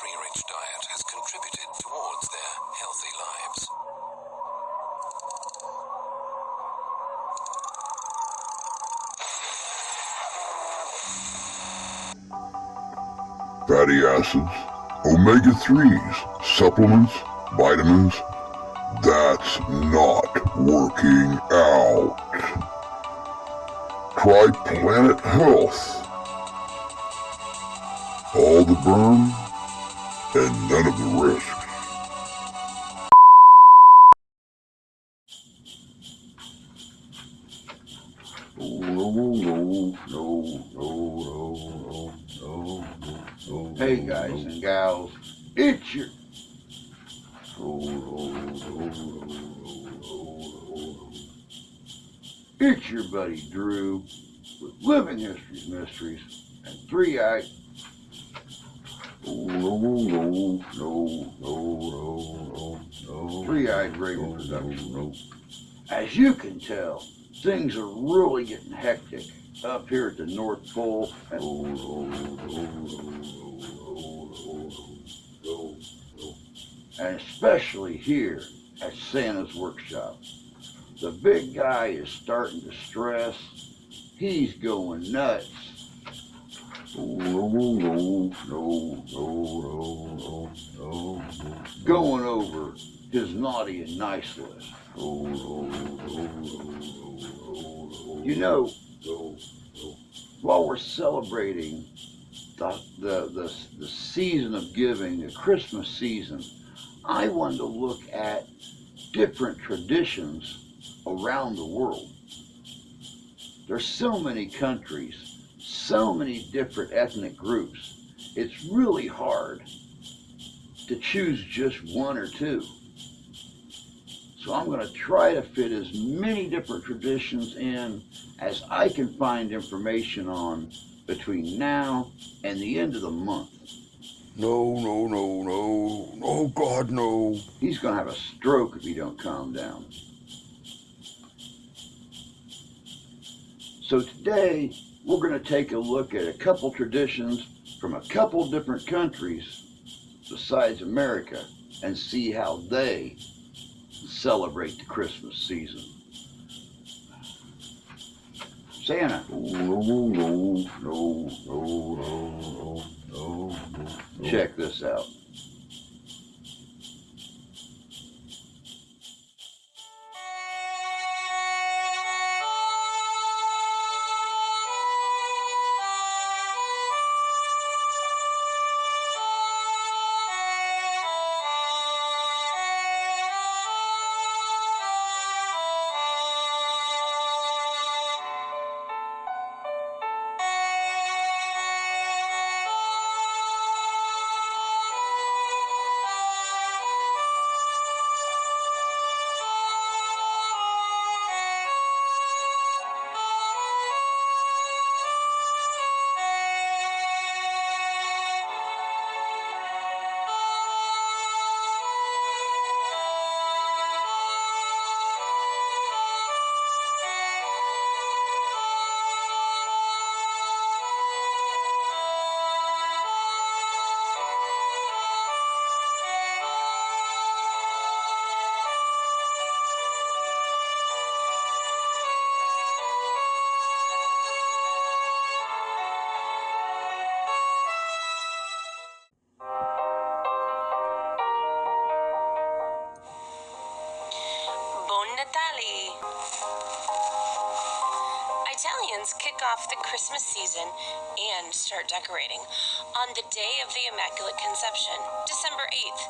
calorie-rich diet has contributed towards their healthy lives. Fatty acids, omega-3s, supplements, vitamins, that's not working out. Try Planet Health. All the burn and none of the risks. Hey guys and gals, it's your buddy Drew with Living History's Mysteries and Three-Eyed. Three-Eyed Raven Production. As you can tell, things are really getting hectic up here at the North Pole. And especially here at Santa's workshop. The big guy is starting to stress. He's going nuts. Going over his naughty and nice list. You know, while we're celebrating the season of giving, the Christmas season, I wanted to look at different traditions around the world. There's so many countries, so many different ethnic groups. It's really hard to choose just one or two. So I'm going to try to fit as many different traditions in as I can find information on between now and the end of the month. No, God, no. He's going to have a stroke if he don't calm down. So today, we're going to take a look at a couple traditions from a couple different countries besides America and see how they celebrate the Christmas season. Santa. Check this out. Italians kick off the Christmas season and start decorating on the day of the Immaculate Conception, December 8th.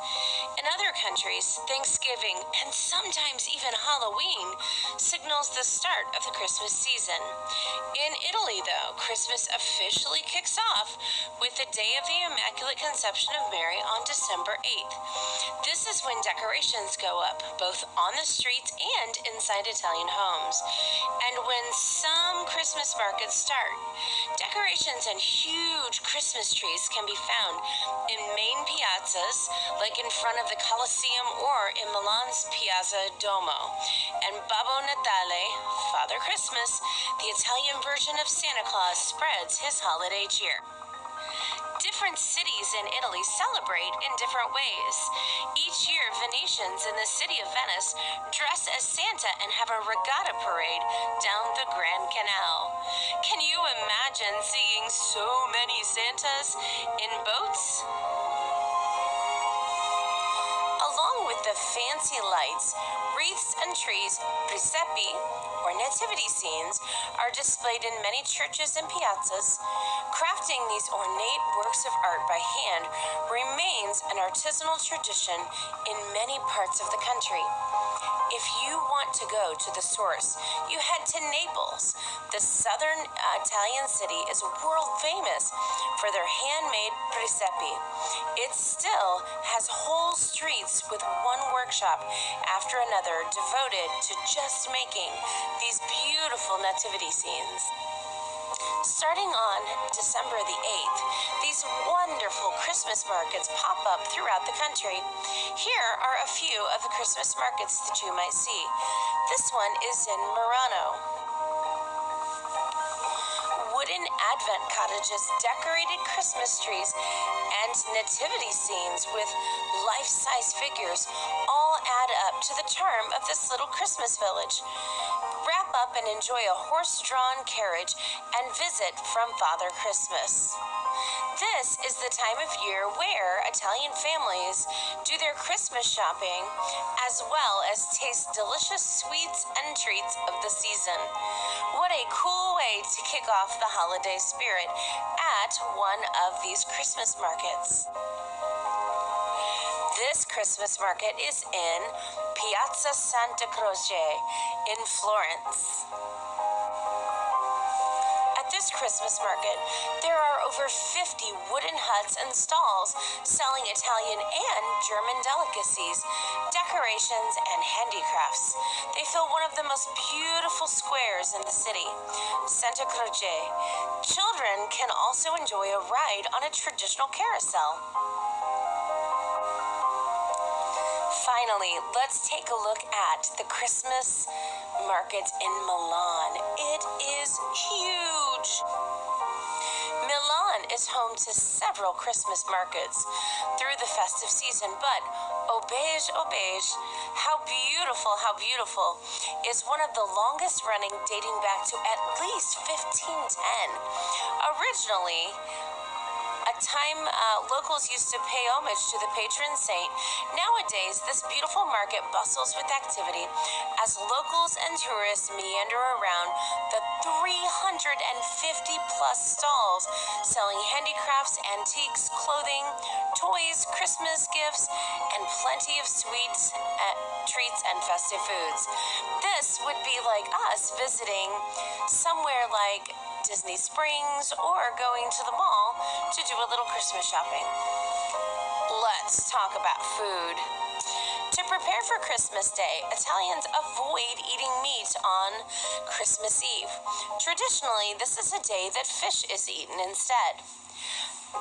In other countries, Thanksgiving and sometimes even Halloween signals the start of the Christmas season. In Italy, though, Christmas officially kicks off with the day of the Immaculate Conception of Mary on December 8th. This is when decorations go up, both on the streets and inside Italian homes. And when some Christmas markets start, decorations and huge Christmas trees can be found in main piazzas, like in front of the Colosseum or in Milan's Piazza Duomo. And Babbo Natale, Father Christmas, the Italian version of Santa Claus, spreads his holiday cheer. Different cities in Italy celebrate in different ways. Each year, Venetians in the city of Venice dress as Santa and have a regatta parade down the Grand Canal. Can you imagine seeing so many Santas in boats? Along with the fancy lights, wreaths and trees, presepi, or nativity scenes, are displayed in many churches and piazzas. Crafting these ornate works of art by hand remains an artisanal tradition in many parts of the country. If you want to go to the source, you head to Naples. The southern Italian city is world famous for their handmade presepi. It still has whole streets with one workshop after another devoted to just making these beautiful nativity scenes. Starting on December the 8th, these wonderful Christmas markets pop up throughout the country. Here are a few of the Christmas markets that you might see. This one is in Murano. Wooden Advent cottages, decorated Christmas trees, and nativity scenes with life-size figures all add up to the charm of this little Christmas village. Wrap up and enjoy a horse-drawn carriage and visit from Father Christmas. This is the time of year where Italian families do their Christmas shopping as well as taste delicious sweets and treats of the season. What a cool way to kick off the holiday spirit at one of these Christmas markets. This Christmas market is in Piazza Santa Croce in Florence. At this Christmas market, there are over 50 wooden huts and stalls selling Italian and German delicacies, decorations, and handicrafts. They fill one of the most beautiful squares in the city, Santa Croce. Children can also enjoy a ride on a traditional carousel. Finally, let's take a look at the Christmas market in Milan. It is huge. Milan is home to several Christmas markets through the festive season, but Auberge, how beautiful, is one of the longest running, dating back to at least 1510. Originally, a time locals used to pay homage to the patron saint. Nowadays, this beautiful market bustles with activity as locals and tourists meander around the 350 plus stalls selling handicrafts, antiques, clothing, toys, Christmas gifts, and plenty of sweets, treats, and festive foods. This would be like us visiting somewhere like Disney Springs or going to the mall to do a little Christmas shopping. Let's talk about food. To prepare for Christmas Day, Italians avoid eating meat on Christmas Eve. Traditionally, this is a day that fish is eaten instead.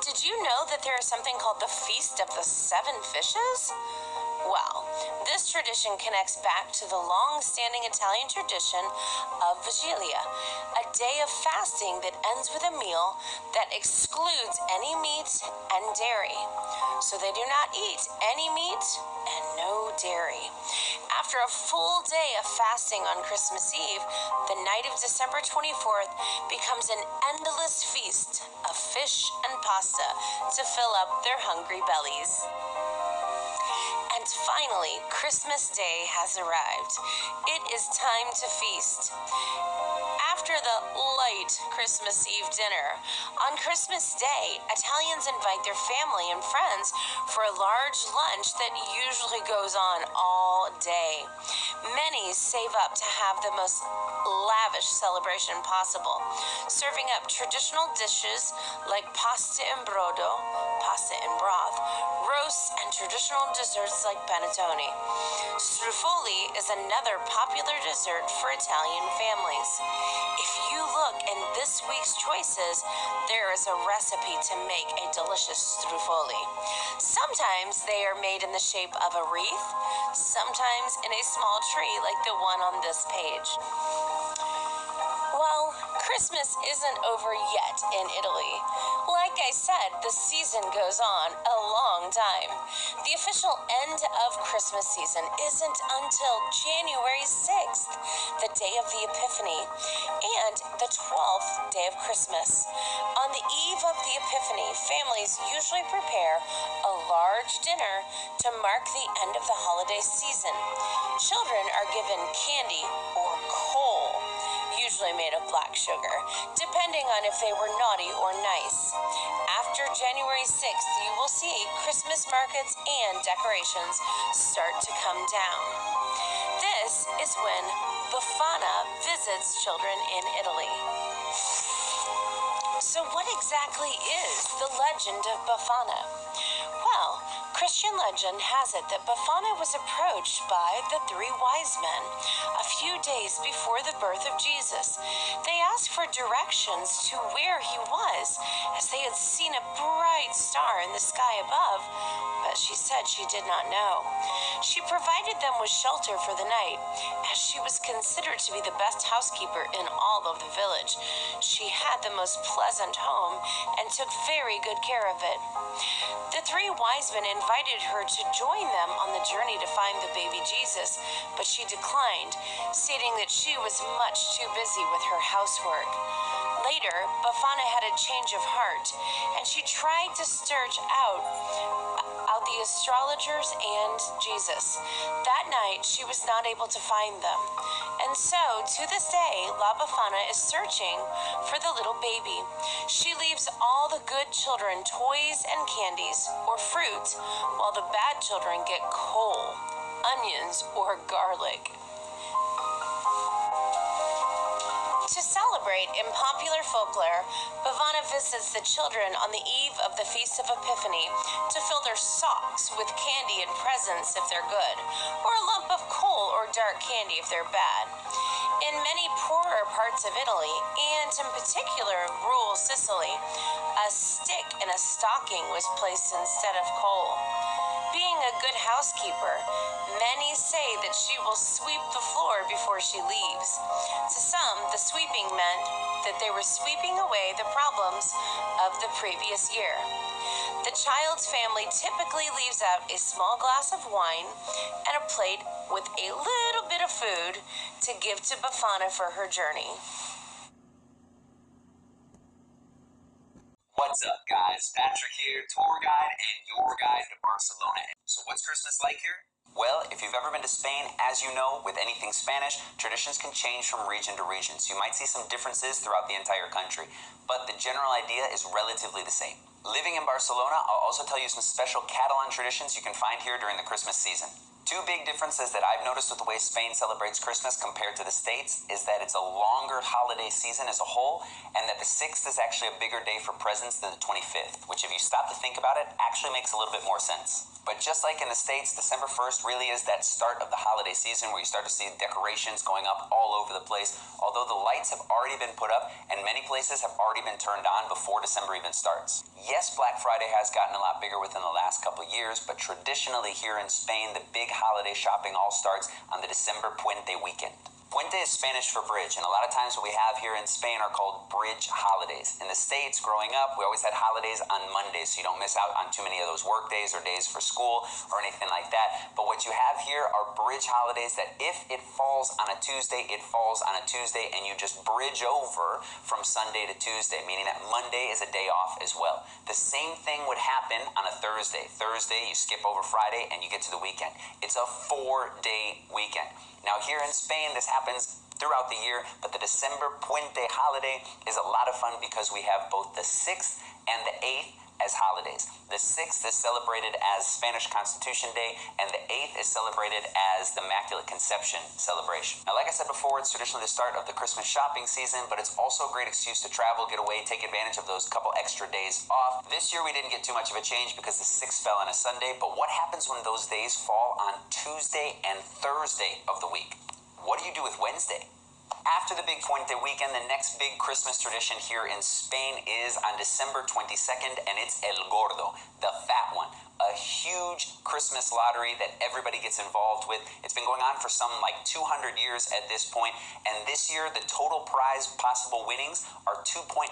Did you know that there is something called the Feast of the Seven Fishes? Well, this tradition connects back to the long-standing Italian tradition of Vigilia, a day of fasting that ends with a meal that excludes any meat and dairy. So they do not eat any meat and no dairy. After a full day of fasting on Christmas Eve, the night of December 24th becomes an endless feast of fish and pasta to fill up their hungry bellies. And finally, Christmas Day has arrived. It is time to feast. After the light Christmas Eve dinner, on Christmas Day, Italians invite their family and friends for a large lunch that usually goes on all day. Many save up to have the most lavish celebration possible, serving up traditional dishes like pasta in brodo, pasta in broth, roasts, and traditional desserts like panettone. Strufoli is another popular dessert for Italian families. If you look in this week's choices, there is a recipe to make a delicious strufoli. Sometimes they are made in the shape of a wreath, sometimes in a small tree like the one on this page. Well, Christmas isn't over yet in Italy. Like I said, the season goes on a long time. The official end of Christmas season isn't until January 6th, the day of the Epiphany, and the 12th day of Christmas. On the eve of the Epiphany, families usually prepare a large dinner to mark the end of the holiday season. Children are given candy or coal, usually made of black sugar, depending on if they were naughty or nice. After January 6th, you will see Christmas markets and decorations start to come down. This is when Befana visits children in Italy. So what exactly is the legend of Befana? Well, Christian legend has it that Befana was approached by the three wise men a few days before the birth of Jesus. They asked for directions to where he was, as they had seen a bright star in the sky above, but she said she did not know. She provided them with shelter for the night, as she was considered to be the best housekeeper in all of the village. She had the most pleasant home and took very good care of it. The three wise men invited her to join them on the journey to find the baby Jesus, but she declined, stating that she was much too busy with her housework. Later, Befana had a change of heart, and she tried to search out the astrologers and Jesus. That night, she was not able to find them. And so, to this day, La Befana is searching for the little baby. She leaves all the good children toys and candies or fruit, while the bad children get coal, onions, or garlic. To celebrate in popular folklore, Befana visits the children on the eve of the Feast of Epiphany to fill their socks with candy and presents if they're good, or a lump of coal or dark candy if they're bad. In many poorer parts of Italy, and in particular rural Sicily, a stick in a stocking was placed instead of coal. Being a good housekeeper, many say that she will sweep the floor before she leaves. To some, the sweeping meant that they were sweeping away the problems of the previous year. The child's family typically leaves out a small glass of wine and a plate with a little bit of food to give to Befana for her journey. What's up, guys? Patrick here, tour guide and your guide to Barcelona. So what's Christmas like here? Well, if you've ever been to Spain, as you know, with anything Spanish, traditions can change from region to region, so you might see some differences throughout the entire country. But the general idea is relatively the same. Living in Barcelona, I'll also tell you some special Catalan traditions you can find here during the Christmas season. Two big differences that I've noticed with the way Spain celebrates Christmas compared to the States is that it's a longer holiday season as a whole, and that the 6th is actually a bigger day for presents than the 25th, which if you stop to think about it, actually makes a little bit more sense. But just like in the States, December 1st really is that start of the holiday season where you start to see decorations going up all over the place, although the lights have already been put up and many places have already been turned on before December even starts. Yes, Black Friday has gotten a lot bigger within the last couple of years, but traditionally here in Spain, the big holiday shopping all starts on the December Puente weekend. Puente is Spanish for bridge, and a lot of times what we have here in Spain are called bridge holidays. In the States, growing up, we always had holidays on Mondays, so you don't miss out on too many of those work days or days for school or anything like that. But what you have here are bridge holidays that if it falls on a Tuesday, it falls on a Tuesday, and you just bridge over from Sunday to Tuesday, meaning that Monday is a day off as well. The same thing would happen on a Thursday. Thursday, you skip over Friday, and you get to the weekend. It's a 4-day weekend. Now here in Spain, this happens throughout the year, but the December Puente holiday is a lot of fun because we have both the 6th and the 8th as holidays. The 6th is celebrated as Spanish Constitution Day, and the 8th is celebrated as the Immaculate Conception celebration. Now, like I said before, it's traditionally the start of the Christmas shopping season, but it's also a great excuse to travel, get away, take advantage of those couple extra days off. This year, we didn't get too much of a change because the 6th fell on a Sunday, but what happens when those days fall on Tuesday and Thursday of the week? What do you do with Wednesday? After the big Puente weekend, the next big Christmas tradition here in Spain is on December 22nd, and it's El Gordo, the fat one. A huge Christmas lottery that everybody gets involved with. It's been going on for some like 200 years at this point, and this year the total prize possible winnings are 2.5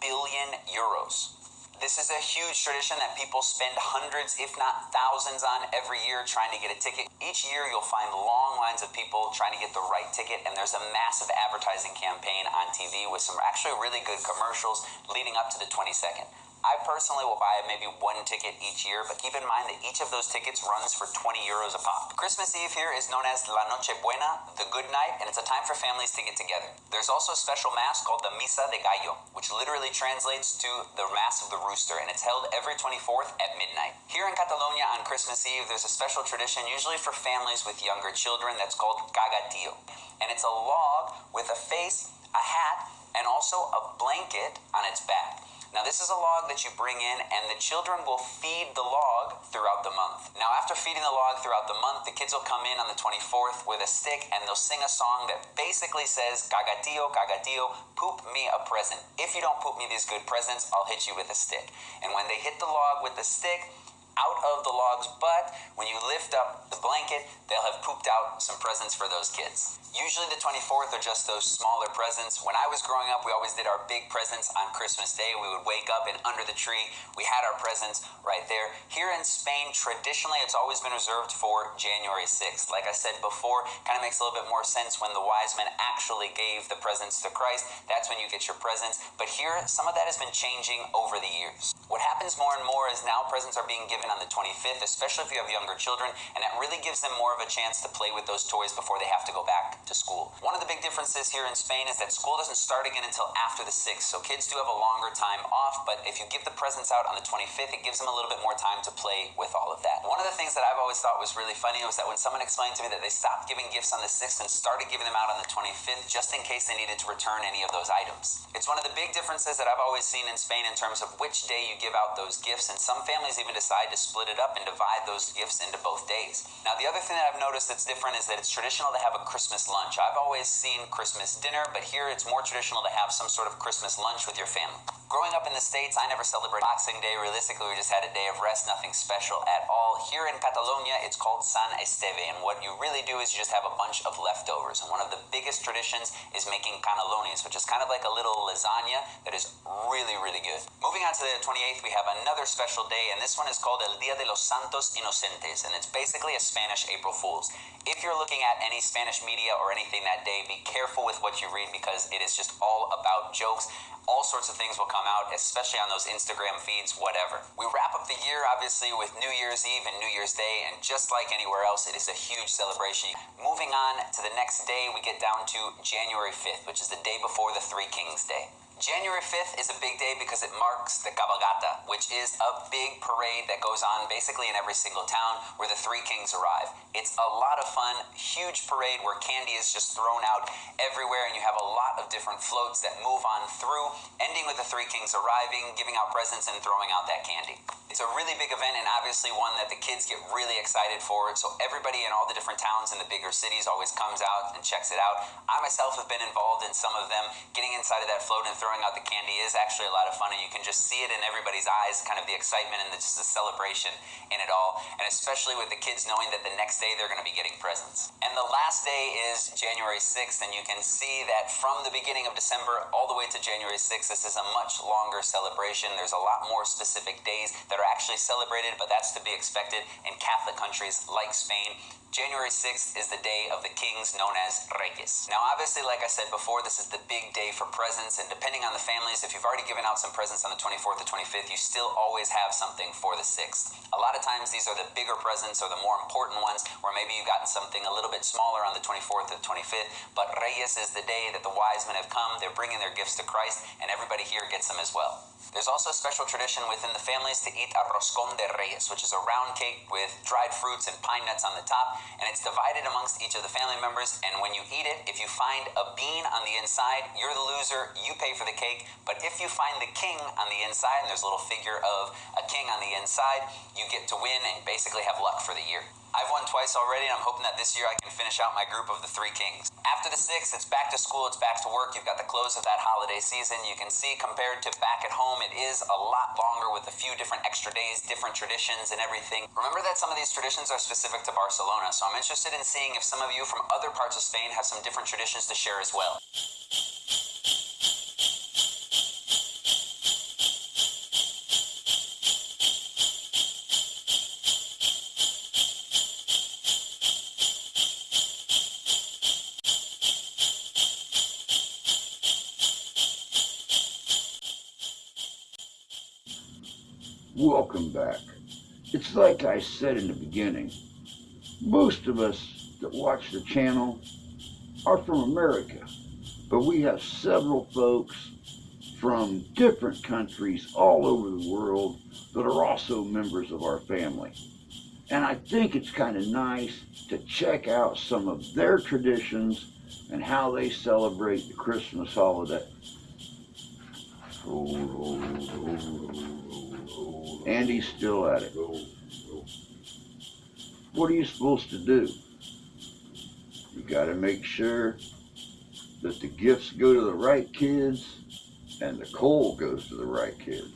billion euros. This is a huge tradition that people spend hundreds, if not thousands, on every year trying to get a ticket. Each year you'll find long lines of people trying to get the right ticket, and there's a massive advertising campaign on TV with some actually really good commercials leading up to the 22nd. I personally will buy maybe one ticket each year, but keep in mind that each of those tickets runs for 20 euros a pop. Christmas Eve here is known as La Noche Buena, the good night, and it's a time for families to get together. There's also a special mass called the Misa de Gallo, which literally translates to the Mass of the Rooster, and it's held every 24th at midnight. Here in Catalonia on Christmas Eve, there's a special tradition, usually for families with younger children, that's called cagatillo. And it's a log with a face, a hat, and also a blanket on its back. Now this is a log that you bring in, and the children will feed the log throughout the month. Now after feeding the log throughout the month, the kids will come in on the 24th with a stick, and they'll sing a song that basically says, Cagatillo, cagatillo, poop me a present. If you don't poop me these good presents, I'll hit you with a stick. And when they hit the log with the stick, out of the log's butt, when you lift up the blanket, they'll have pooped out some presents for those kids. Usually the 24th are just those smaller presents. When I was growing up, we always did our big presents on Christmas Day. We would wake up and under the tree, we had our presents right there. Here in Spain, traditionally, it's always been reserved for January 6th. Like I said before, kind of makes a little bit more sense when the wise men actually gave the presents to Christ. That's when you get your presents. But here, some of that has been changing over the years. What happens more and more is now presents are being given on the 25th, especially if you have younger children, and that really gives them more of a chance to play with those toys before they have to go back to school. One of the big differences here in Spain is that school doesn't start again until after the 6th, so kids do have a longer time off, but if you give the presents out on the 25th, it gives them a little bit more time to play with all of that. One of the things that I've always thought was really funny was that when someone explained to me that they stopped giving gifts on the 6th and started giving them out on the 25th, just in case they needed to return any of those items. It's one of the big differences that I've always seen in Spain in terms of which day you give out those gifts, and some families even decide to split it up and divide those gifts into both days. Now, the other thing that I've noticed that's different is that it's traditional to have a Christmas lunch. I've always seen Christmas dinner, but here it's more traditional to have some sort of Christmas lunch with your family. Growing up in the States, I never celebrated Boxing Day. Realistically, we just had a day of rest, nothing special at all. Here in Catalonia, it's called San Esteve, and what you really do is you just have a bunch of leftovers. And one of the biggest traditions is making canelones, which is kind of like a little lasagna that is really, really good. Moving on to the 28th, we have another special day, and this one is called El Día de los Santos Inocentes, and it's basically a Spanish April Fool's. If you're looking at any Spanish media or anything that day, be careful with what you read because it is just all about jokes. All sorts of things will come out, especially on those Instagram feeds, whatever. We wrap up the year, obviously, with New Year's Eve and New Year's Day, and just like anywhere else, it is a huge celebration. Moving on to the next day, we get down to January 5th, which is the day before the Three Kings Day. January 5th is a big day because it marks the Cabalgata, which is a big parade that goes on basically in every single town where the Three Kings arrive. It's a lot of fun, huge parade where candy is just thrown out everywhere, and you have a lot of different floats that move on through, ending with the Three Kings arriving, giving out presents, and throwing out that candy. It's a really big event and obviously one that the kids get really excited for, so everybody in all the different towns in the bigger cities always comes out and checks it out. I myself have been involved in some of them. Getting inside of that float and throwing out the candy is actually a lot of fun, and you can just see it in everybody's eyes, kind of the excitement and just the celebration in it all, and especially with the kids knowing that the next day they're going to be getting presents. And the last day is January 6th, and you can see that from the beginning of December all the way to January 6th, this is a much longer celebration. There's a lot more specific days that are actually celebrated, but that's to be expected in Catholic countries like Spain. January 6th is the day of the kings known as Reyes. Now, obviously, like I said before, this is the big day for presents, and depending on the families, if you've already given out some presents on the 24th or 25th, you still always have something for the 6th. A lot of times, these are the bigger presents or the more important ones, where maybe you've gotten something a little bit smaller on the 24th or the 25th, but Reyes is the day that the wise men have come, they're bringing their gifts to Christ, and everybody here gets them as well. There's also a special tradition within the families to eat a roscón de reyes, which is a round cake with dried fruits and pine nuts on the top, and it's divided amongst each of the family members, and when you eat it, if you find a bean on the inside, you're the loser, you pay for the cake, but if you find the king on the inside, and there's a little figure of a king on the inside, you get to win and basically have luck for the year. I've won twice already, and I'm hoping that this year I can finish out my group of the 3 kings. After the 6th, it's back to school, it's back to work. You've got the close of that holiday season. You can see compared to back at home, it is a lot longer with a few different extra days, different traditions and everything. Remember that some of these traditions are specific to Barcelona, so I'm interested in seeing if some of you from other parts of Spain have some different traditions to share as well. Welcome back. It's like I said in the beginning, most of us that watch the channel are from America, but we have several folks from different countries all over the world that are also members of our family. And I think it's kind of nice to check out some of their traditions and how they celebrate the Christmas holiday. Andy's still at it. What are you supposed to do? You got to make sure that the gifts go to the right kids and the coal goes to the right kids.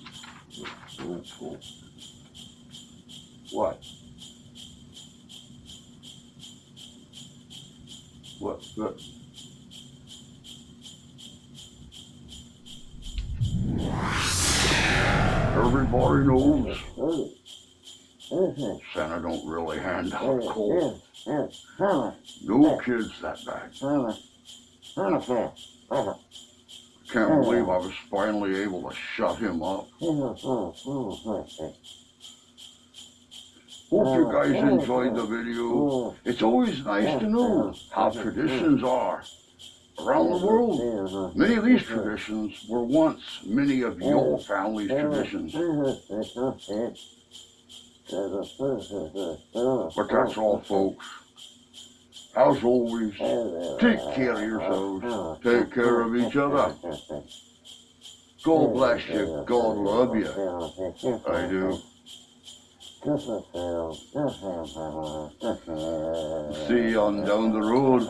What? What? Everybody knows Santa don't really hand out coal. No kids that bad. Can't believe I was finally able to shut him up. Hope you guys enjoyed the video. It's always nice to know how traditions are around the world. Many of these traditions were once many of your family's traditions. But that's all, folks. As always, take care of yourselves. Take care of each other. God bless you. God love you. I do. See you on down the road.